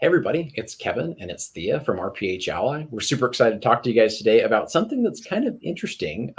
Hey everybody, it's Kevin and it's Thea from RPH Ally. We're super excited to talk to you guys today about something that's kind of interesting,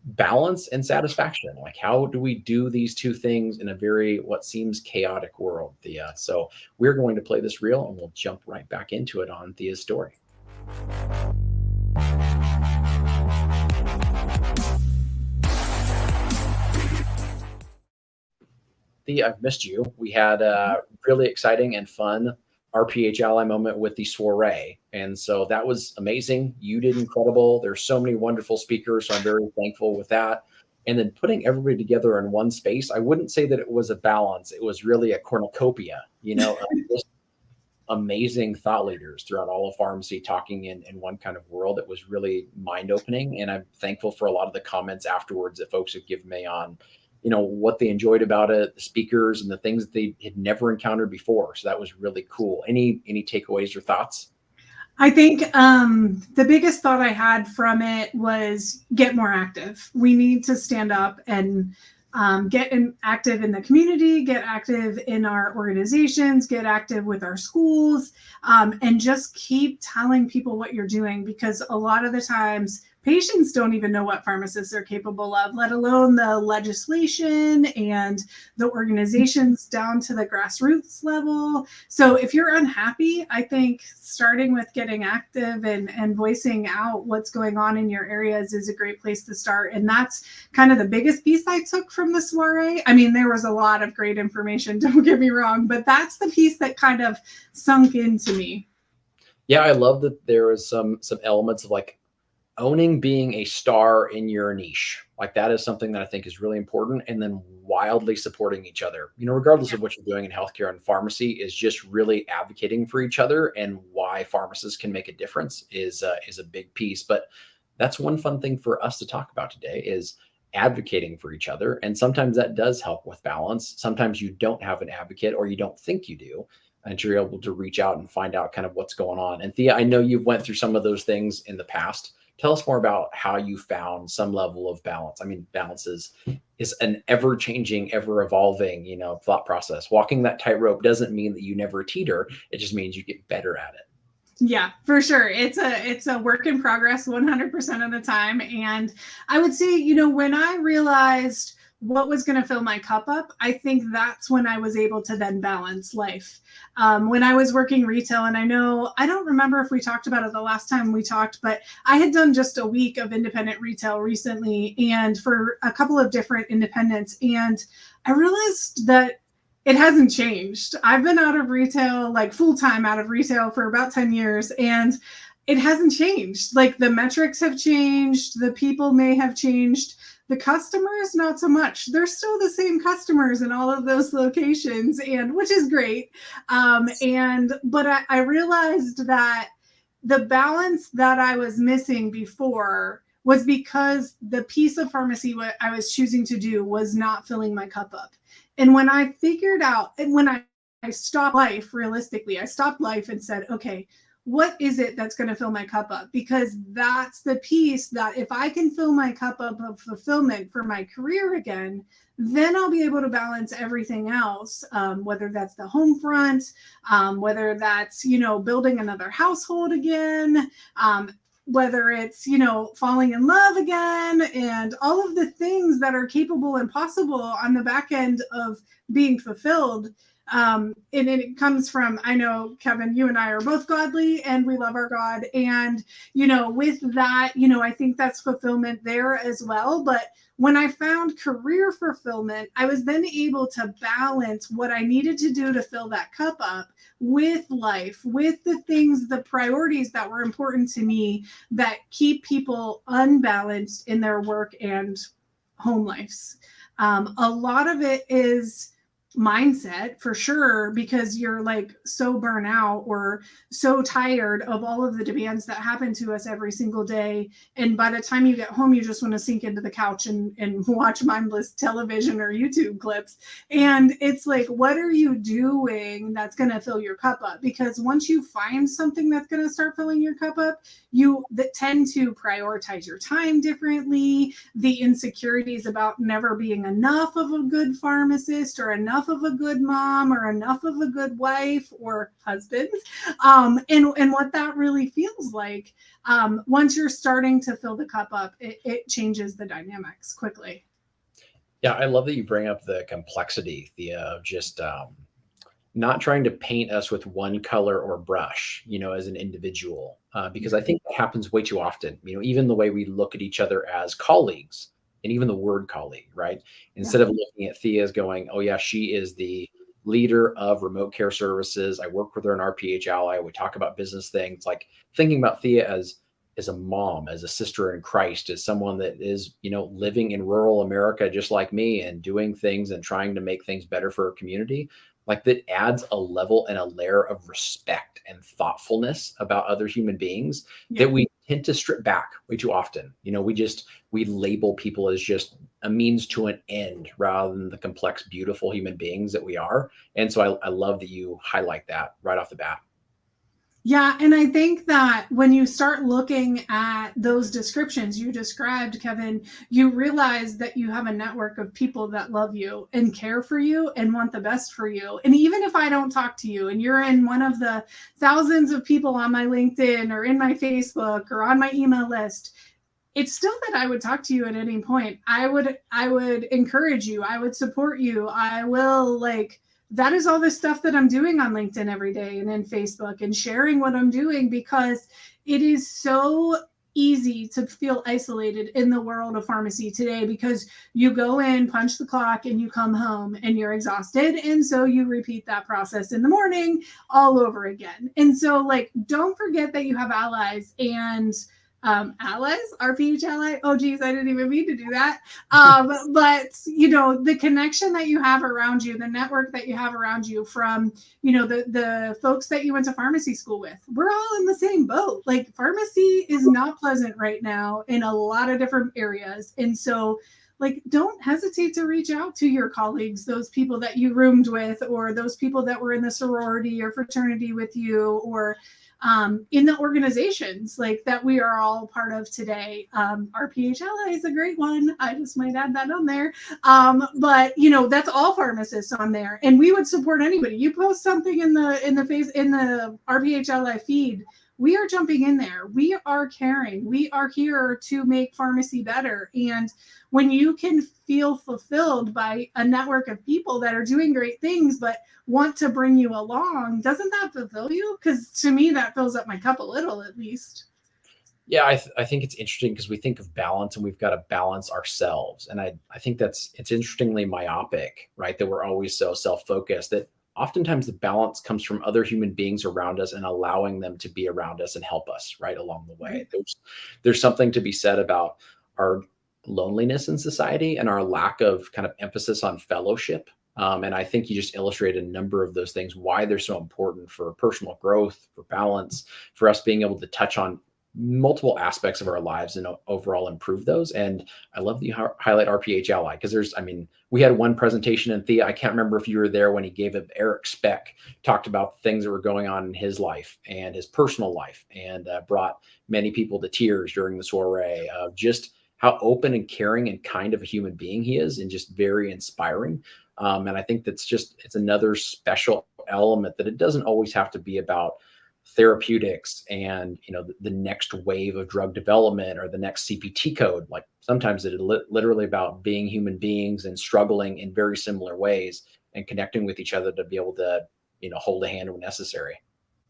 balance and satisfaction. Like, how do we do these two things in a very what seems chaotic world, Thea? So we're going to play this reel and we'll jump right back into it on Thea's story. Thea, I've missed you. We had a really exciting and fun RPH Ally moment with the soiree. And so that was amazing. You did incredible. There's so many wonderful speakers. So I'm very thankful with that. And then putting everybody together in one space, I wouldn't say that it was a balance. It was really a cornucopia, of just amazing thought leaders throughout all of pharmacy talking in one kind of world. It was really mind opening. And I'm thankful for a lot of the comments afterwards that folks have given me on, what they enjoyed about it, the speakers and the things that they had never encountered before. So that was really cool. Any takeaways or thoughts? I think the biggest thought I had from it was get more active. We need to stand up and active in the community, get active in our organizations, get active with our schools, and just keep telling people what you're doing, because a lot of the times patients don't even know what pharmacists are capable of, let alone the legislation and the organizations down to the grassroots level. So if you're unhappy, I think starting with getting active and voicing out what's going on in your areas is a great place to start. And that's kind of the biggest piece I took from the soiree. I mean, there was a lot of great information, don't get me wrong, but that's the piece that kind of sunk into me. Yeah, I love that there was some elements of like owning being a star in your niche. Like that is something that I think is really important. And then wildly supporting each other, regardless of what you're doing in healthcare and pharmacy, is just really advocating for each other, and why pharmacists can make a difference is a big piece. But that's one fun thing for us to talk about today is advocating for each other. And sometimes that does help with balance. Sometimes you don't have an advocate or you don't think you do, and you're able to reach out and find out kind of what's going on. And Thea, I know you've went through some of those things in the past. Tell us more about how you found some level of balance. I mean, balance is an ever changing, ever evolving, thought process. Walking that tightrope doesn't mean that you never teeter. It just means you get better at it. Yeah, for sure. It's a work in progress 100% of the time. And I would say, when I realized what was going to fill my cup up, I think that's when I was able to then balance life. When I was working retail, and I don't remember if we talked about it the last time we talked, but I had done just a week of independent retail recently, and for a couple of different independents. And I realized that it hasn't changed. I've been out of retail, like full-time out of retail, for about 10 years, and it hasn't changed. Like the metrics have changed, the people may have changed, the customers not so much. They're still the same customers in all of those locations, and which is great. But I realized that the balance that I was missing before was because the piece of pharmacy what I was choosing to do was not filling my cup up. And when I figured out, and when I stopped life, realistically, I stopped life and said, okay, what is it that's going to fill my cup up? Because that's the piece that if I can fill my cup up of fulfillment for my career again, then I'll be able to balance everything else, whether that's the home front, whether that's, building another household again, whether it's, falling in love again, and all of the things that are capable and possible on the back end of being fulfilled. And it comes from, I know, Kevin, you and I are both godly and we love our God. And, with that, I think that's fulfillment there as well. But when I found career fulfillment, I was then able to balance what I needed to do to fill that cup up with life, with the things, the priorities that were important to me that keep people unbalanced in their work and home lives. A lot of it is mindset for sure, because you're like so burnt out or so tired of all of the demands that happen to us every single day. And by the time you get home, you just want to sink into the couch and watch mindless television or YouTube clips. And it's like, what are you doing that's going to fill your cup up? Because once you find something that's going to start filling your cup up, you tend to prioritize your time differently. The insecurities about never being enough of a good pharmacist or enough enough of a good mom or enough of a good wife or husband, and what that really feels like. Once you're starting to fill the cup up, it changes the dynamics quickly. Yeah, I love that you bring up the complexity, the of just not trying to paint us with one color or brush, as an individual, because I think that happens way too often. Even the way we look at each other as colleagues, and even the word colleague, right? Yeah. Instead of looking at Thea as going, oh yeah, she is the leader of remote care services. I work with her in RPH Ally. We talk about business things, like thinking about Thea as a mom, as a sister in Christ, as someone that is, living in rural America just like me and doing things and trying to make things better for her community. Like that adds a level and a layer of respect and thoughtfulness about other human beings Yeah. that we tend to strip back way too often. We label people as just a means to an end rather than the complex, beautiful human beings that we are. And so I love that you highlight that right off the bat. Yeah, and I think that when you start looking at those descriptions you described, Kevin, you realize that you have a network of people that love you and care for you and want the best for you. And even if I don't talk to you and you're in one of the thousands of people on my LinkedIn or in my Facebook or on my email list, it's still that I would talk to you at any point. I would encourage you. I would support you. I will that is all the stuff that I'm doing on LinkedIn every day and in Facebook and sharing what I'm doing, because it is so easy to feel isolated in the world of pharmacy today, because you go in, punch the clock, and you come home and you're exhausted. And so you repeat that process in the morning all over again. And so don't forget that you have allies and allies, RPH Ally. Oh, geez, I didn't even mean to do that. But the connection that you have around you, the network that you have around you from, the folks that you went to pharmacy school with, we're all in the same boat. Pharmacy is not pleasant right now in a lot of different areas. And so don't hesitate to reach out to your colleagues, those people that you roomed with, or those people that were in the sorority or fraternity with you, or in the organizations that we are all part of today. RPH Ally is a great one. I just might add that on there. But that's all pharmacists on there, and we would support anybody. You post something in the RPH Ally feed, we are jumping in there. We are caring. We are here to make pharmacy better. And when you can feel fulfilled by a network of people that are doing great things, but want to bring you along, doesn't that fulfill you? Because to me, that fills up my cup a little, at least. Yeah, I think it's interesting because we think of balance and we've got to balance ourselves. And I think it's interestingly myopic, right? That we're always so self-focused that oftentimes the balance comes from other human beings around us and allowing them to be around us and help us right along the way. There's something to be said about our loneliness in society and our lack of kind of emphasis on fellowship. And I think you just illustrated a number of those things, why they're so important for personal growth, for balance, for us being able to touch on multiple aspects of our lives and overall improve those. And I love that you highlight RPH Ally, because we had one presentation in Thea. I can't remember if you were there when he gave it. Eric Speck talked about the things that were going on in his life and his personal life, and brought many people to tears during the soiree of just how open and caring and kind of a human being he is, and just very inspiring. And I think it's another special element that it doesn't always have to be about therapeutics and the next wave of drug development or the next CPT code. Like sometimes it is literally about being human beings and struggling in very similar ways and connecting with each other to be able to hold a hand when necessary.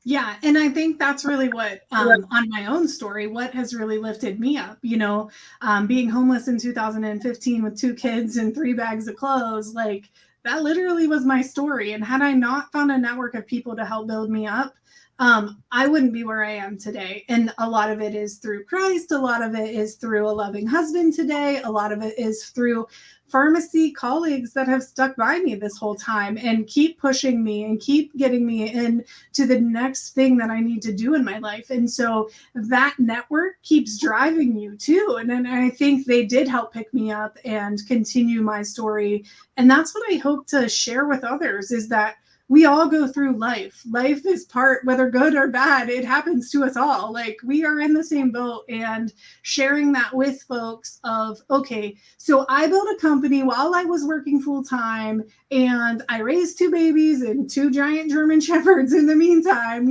Yeah, and I think that's really what on my own story, what has really lifted me up. Being homeless in 2015 with 2 kids and 3 bags of clothes, that literally was my story. And had I not found a network of people to help build me up, I wouldn't be where I am today. And a lot of it is through Christ. A lot of it is through a loving husband today. A lot of it is through pharmacy colleagues that have stuck by me this whole time and keep pushing me and keep getting me into the next thing that I need to do in my life. And so that network keeps driving you too. And then I think they did help pick me up and continue my story. And that's what I hope to share with others, is that we all go through life. Life is part, whether good or bad, it happens to us all. Like we are in the same boat, and sharing that with folks of, okay, so I built a company while I was working full time and I raised 2 babies and 2 giant German Shepherds in the meantime,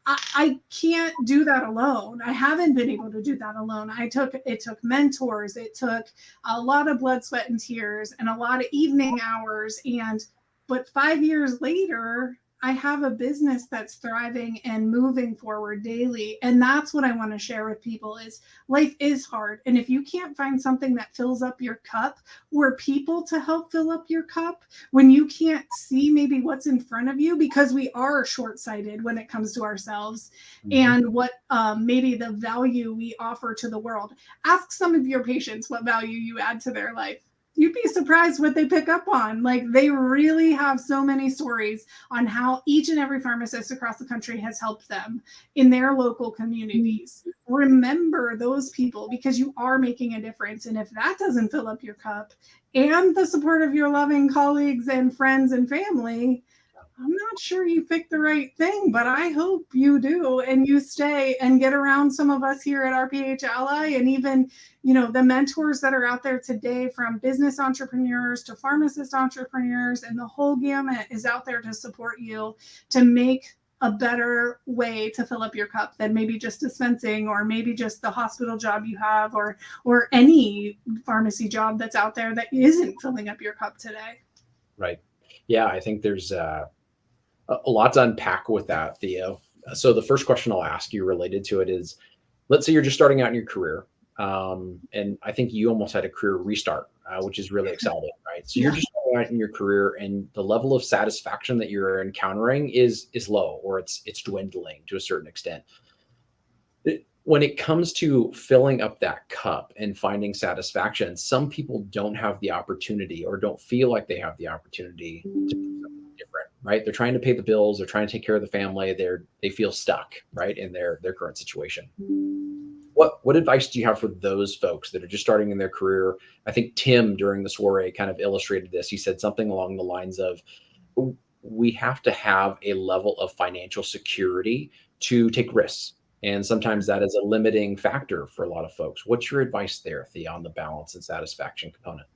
I can't do that alone. I haven't been able to do that alone. It took mentors, it took a lot of blood, sweat, and tears, and a lot of evening hours. But 5 years later, I have a business that's thriving and moving forward daily. And that's what I want to share with people is life is hard. And if you can't find something that fills up your cup or people to help fill up your cup, when you can't see maybe what's in front of you, because we are short-sighted when it comes to ourselves and what maybe the value we offer to the world. Ask some of your patients what value you add to their life. You'd be surprised what they pick up on. Like they really have so many stories on how each and every pharmacist across the country has helped them in their local communities. Remember those people, because you are making a difference. And if that doesn't fill up your cup and the support of your loving colleagues and friends and family, I'm not sure you picked the right thing, but I hope you do and you stay and get around some of us here at RPH Ally, and even, the mentors that are out there today, from business entrepreneurs to pharmacist entrepreneurs, and the whole gamut is out there to support you to make a better way to fill up your cup than maybe just dispensing, or maybe just the hospital job you have, or any pharmacy job that's out there that isn't filling up your cup today. Right. Yeah, I think there's a lot to unpack with that, Theo. So the first question I'll ask you related to it is, let's say you're just starting out in your career. And I think you almost had a career restart, which is really exciting, right? So you're just starting out in your career, and the level of satisfaction that you're encountering is low, or it's dwindling to a certain extent. When it comes to filling up that cup and finding satisfaction, some people don't have the opportunity, or don't feel like they have the opportunity to do something different, right? They're trying to pay the bills, they're trying to take care of the family, they feel stuck, right, in their current situation. What advice do you have for those folks that are just starting in their career? I think Tim, during the soiree, kind of illustrated this. He said something along the lines of, we have to have a level of financial security to take risks. And sometimes that is a limiting factor for a lot of folks. What's your advice there, Thea, on the balance and satisfaction component?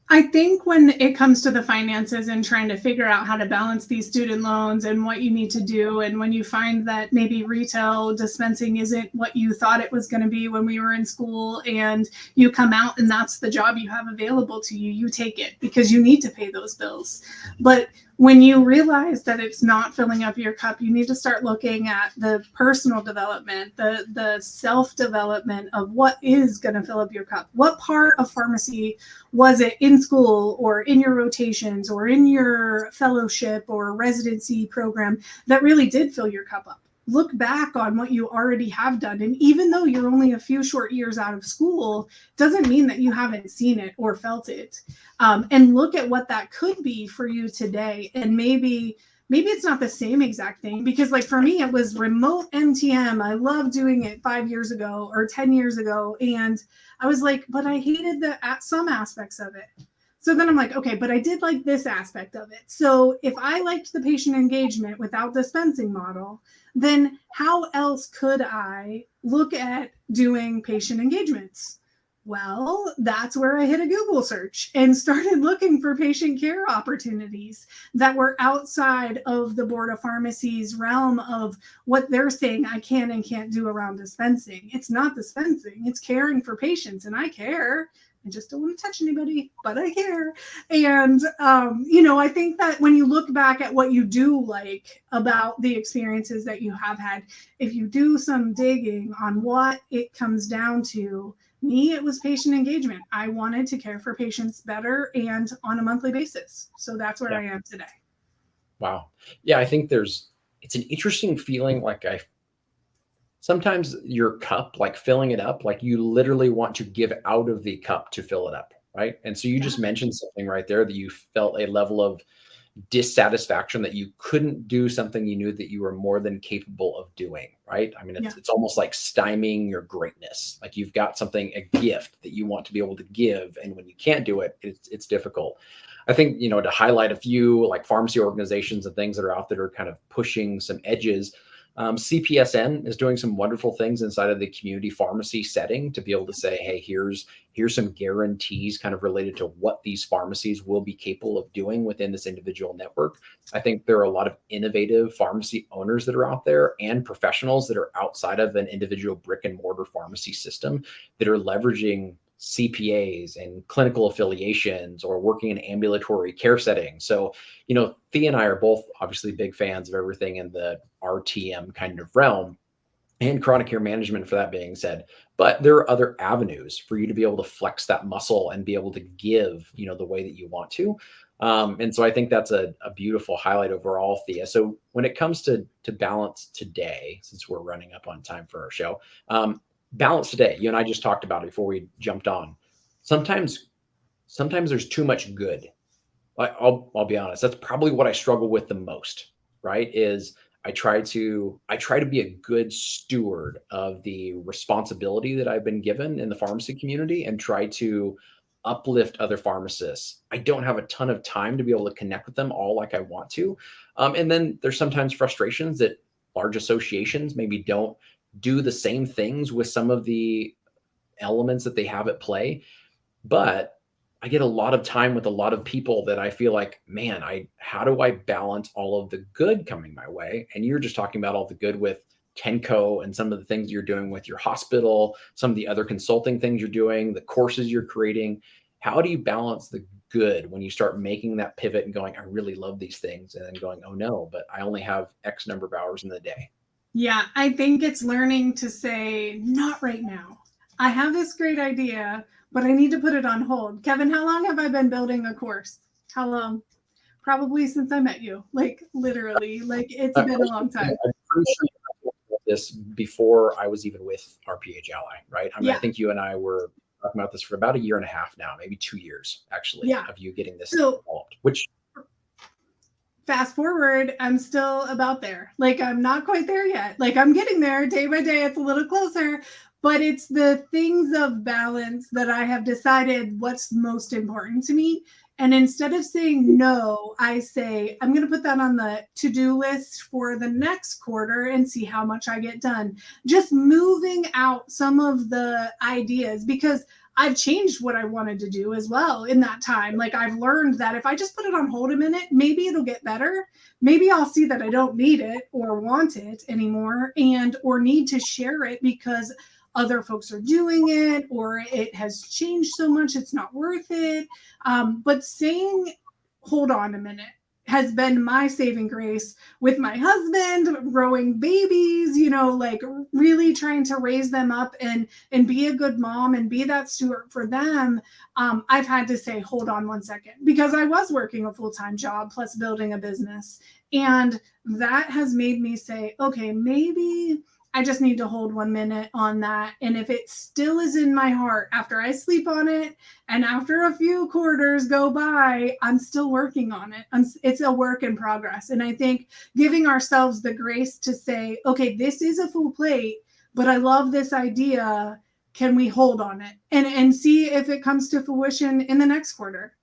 I think when it comes to the finances and trying to figure out how to balance these student loans and what you need to do, and when you find that maybe retail dispensing isn't what you thought it was going to be when we were in school, and you come out and that's the job you have available to you, you take it because you need to pay those bills. But when you realize that it's not filling up your cup, you need to start looking at the personal development, the self-development of what is going to fill up your cup. What part of pharmacy was it in school, or in your rotations, or in your fellowship or residency program that really did fill your cup up? Look back on what you already have done. And even though you're only a few short years out of school, doesn't mean that you haven't seen it or felt it. And look at what that could be for you today. And maybe it's not the same exact thing, because like for me, it was remote MTM. I loved doing it 5 years ago or 10 years ago. And I was like, but I hated some aspects of it. So then I'm like, okay, but I did like this aspect of it. So if I liked the patient engagement without dispensing model, then how else could I look at doing patient engagements? Well, that's where I hit a Google search and started looking for patient care opportunities that were outside of the Board of Pharmacy's realm of what they're saying I can and can't do around dispensing. It's not dispensing, it's caring for patients, and I care. I just don't want to touch anybody, but I care. And, I think that when you look back at what you do like about the experiences that you have had, if you do some digging on what it comes down to, me, it was patient engagement. I wanted to care for patients better and on a monthly basis. So that's where I am today. Wow. Yeah, I think it's an interesting feeling. Like sometimes your cup, like filling it up, like you literally want to give out of the cup to fill it up, right? And so you just mentioned something right there, that you felt a level of dissatisfaction that you couldn't do something you knew that you were more than capable of doing, right? I mean, it's almost like stymieing your greatness. Like you've got something, a gift that you want to be able to give, and when you can't do it, it's difficult. I think, to highlight a few like pharmacy organizations and things that are out there are kind of pushing some edges. CPSN is doing some wonderful things inside of the community pharmacy setting to be able to say, hey, here's some guarantees kind of related to what these pharmacies will be capable of doing within this individual network. I think there are a lot of innovative pharmacy owners that are out there and professionals that are outside of an individual brick and mortar pharmacy system that are leveraging CPAs and clinical affiliations or working in ambulatory care settings. So, Thea and I are both obviously big fans of everything in the RTM kind of realm and chronic care management, for that being said. But there are other avenues for you to be able to flex that muscle and be able to give, the way that you want to. And so I think that's a beautiful highlight overall, Thea. So when it comes to balance today, since we're running up on time for our show, balance today, you and I just talked about it before we jumped on. Sometimes there's too much good. I'll be honest. That's probably what I struggle with the most, right? Is I try to be a good steward of the responsibility that I've been given in the pharmacy community and try to uplift other pharmacists. I don't have a ton of time to be able to connect with them all like I want to. And then there's sometimes frustrations that large associations maybe don't do the same things with some of the elements that they have at play. But I get a lot of time with a lot of people that I feel like, man, how do I balance all of the good coming my way? And you're just talking about all the good with Tenco and some of the things you're doing with your hospital, some of the other consulting things you're doing, the courses you're creating. How do you balance the good when you start making that pivot and going, I really love these things, and then going, oh no, but I only have X number of hours in the day? Yeah, I think it's learning to say, not right now. I have this great idea, but I need to put it on hold. Kevin, how long have I been building a course? How long? Probably since I met you. Like literally, like it's been a long time. I'm pretty sure you talked about this before I was even with RPH Ally, right? I mean, Yeah. I think you and I were talking about this for about a year and a half now, maybe 2 years actually, Yeah. of you getting this So involved, which fast forward, I'm still about there. Like I'm not quite there yet. Like I'm getting there day by day. It's a little closer, but it's the things of balance that I have decided what's most important to me. And instead of saying no, I say, I'm going to put that on the to-do list for the next quarter and see how much I get done. Just moving out some of the ideas, because I've changed what I wanted to do as well in that time. Like I've learned that if I just put it on hold a minute, maybe it'll get better. Maybe I'll see that I don't need it or want it anymore or need to share it because other folks are doing it or it has changed so much it's not worth it. But saying, hold on a minute, has been my saving grace with my husband, growing babies, like really trying to raise them up and be a good mom and be that steward for them. I've had to say, hold on one second, because I was working a full-time job plus building a business. And that has made me say, okay, maybe I just need to hold 1 minute on that. And if it still is in my heart after I sleep on it and after a few quarters go by, I'm still working on it. It's a work in progress. And I think giving ourselves the grace to say, okay, this is a full plate, but I love this idea. Can we hold on it and see if it comes to fruition in the next quarter?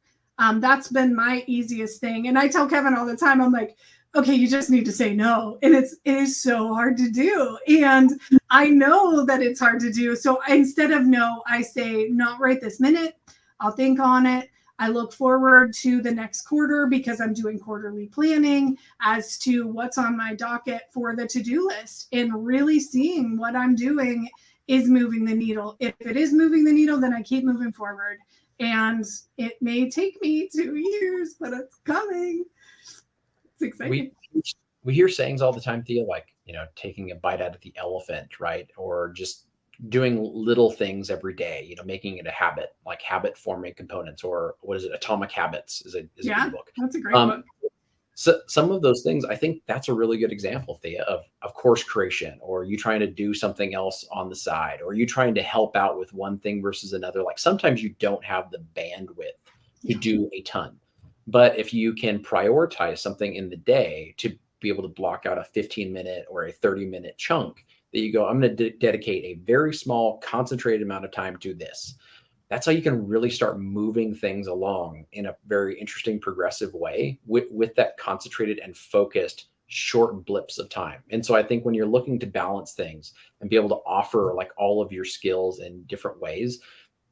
That's been my easiest thing. And I tell Kevin all the time, I'm like, okay, you just need to say no. And it is so hard to do. And I know that it's hard to do. So instead of no, I say not right this minute. I'll think on it. I look forward to the next quarter because I'm doing quarterly planning as to what's on my docket for the to-do list and really seeing what I'm doing is moving the needle. If it is moving the needle, then I keep moving forward. And it may take me 2 years, but it's coming. It's exciting. We hear sayings all the time, Thea, like, taking a bite out of the elephant, right? Or just doing little things every day, making it a habit, like habit forming components, or what is it? Atomic Habits is a good book. That's a great book. So some of those things, I think that's a really good example, Thea, of course creation, or you trying to do something else on the side, or you trying to help out with one thing versus another. Like sometimes you don't have the bandwidth to do a ton. But if you can prioritize something in the day to be able to block out a 15-minute or a 30-minute chunk that you go, I'm going to dedicate a very small concentrated amount of time to this. that's how you can really start moving things along in a very interesting, progressive way with that concentrated and focused short blips of time. And so I think when you're looking to balance things and be able to offer like all of your skills in different ways,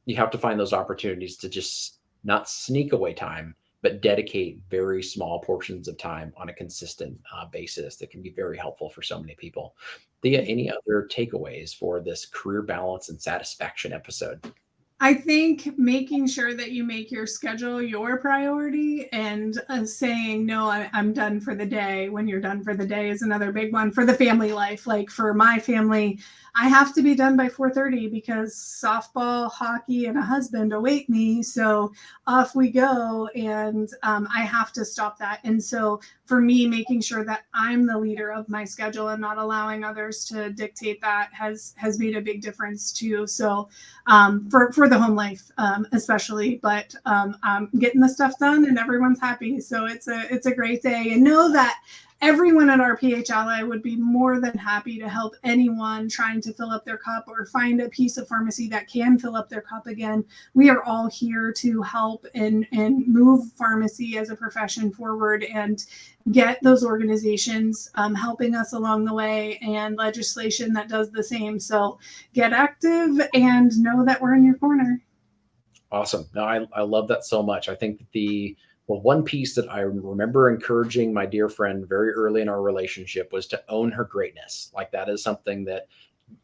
you have to find those opportunities to just not sneak away time, but dedicate very small portions of time on a consistent basis that can be very helpful for so many people. Thea, any other takeaways for this career balance and satisfaction episode? I think making sure that you make your schedule your priority, and saying, no, I'm done for the day when you're done for the day is another big one for the family life. Like for my family, I have to be done by 4:30 because softball, hockey, and a husband await me. So off we go. And I have to stop that. And so for me, making sure that I'm the leader of my schedule and not allowing others to dictate that has made a big difference too. So for the home life, especially, but I'm getting the stuff done and everyone's happy. So it's a great day, and know that everyone at RPH Ally would be more than happy to help anyone trying to fill up their cup or find a piece of pharmacy that can fill up their cup again. We are all here to help and move pharmacy as a profession forward, and get those organizations helping us along the way, and legislation that does the same. So get active and know that we're in your corner. Awesome. No, I love that so much. I think that one piece that I remember encouraging my dear friend very early in our relationship was to own her greatness. Like that is something that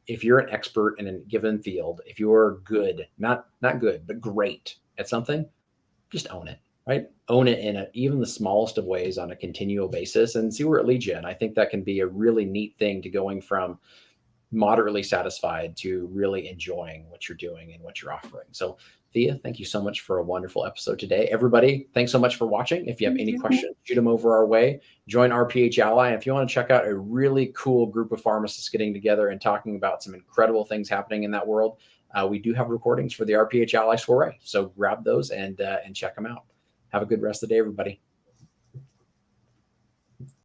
if you're an expert in a given field, if you're good, not good, but great at something, just own it, right? Own it in even the smallest of ways on a continual basis and see where it leads you. And I think that can be a really neat thing to going from moderately satisfied to really enjoying what you're doing and what you're offering. So Thea, thank you so much for a wonderful episode today. Everybody, thanks so much for watching. If you have any questions, shoot them over our way. Join RPH Ally. If you want to check out a really cool group of pharmacists getting together and talking about some incredible things happening in that world, we do have recordings for the RPH Ally soiree. So grab those and check them out. Have a good rest of the day, everybody.